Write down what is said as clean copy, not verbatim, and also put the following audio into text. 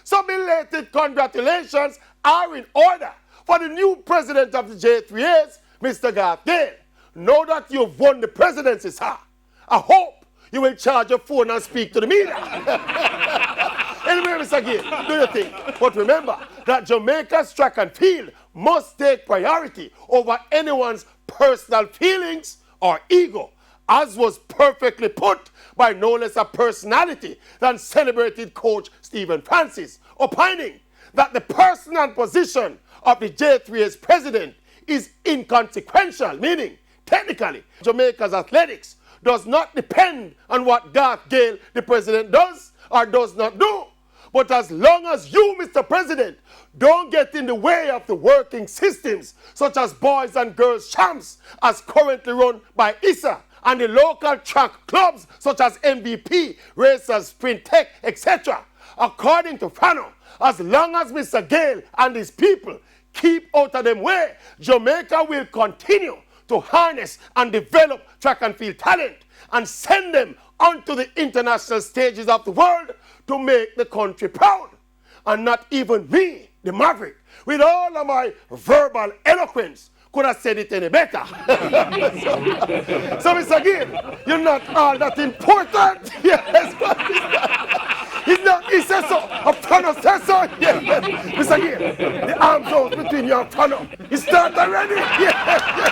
So belated congratulations are in order for the new president of the J3As, Mr. Garth Gale. Now that you've won the presidency, sir, I hope you will charge your phone and speak to the media. Anyway, Mr. Gale, do your thing. But remember that Jamaica's track and field must take priority over anyone's personal feelings or ego, as was perfectly put by no less a personality than celebrated coach Stephen Francis, opining that the person and position of the J3's president is inconsequential, meaning, technically, Jamaica's athletics does not depend on what Garth Gale, the president, does or does not do. But as long as you, Mr. President, don't get in the way of the working systems, such as boys and girls champs, as currently run by ISA, and the local track clubs, such as MVP, Racers, Sprint Tech, etc., according to Fano, as long as Mr. Gale and his people keep out of them way, Jamaica will continue to harness and develop track and field talent and send them onto the international stages of the world to make the country proud. And not even me, the Maverick, with all of my verbal eloquence, could have said it any better. So Mr. Gale, you're not all that important. Yes, he's not, he says so. A Fano says so. Yes. Mr. Gale, the arms out between you and Fano. He started already. Yes.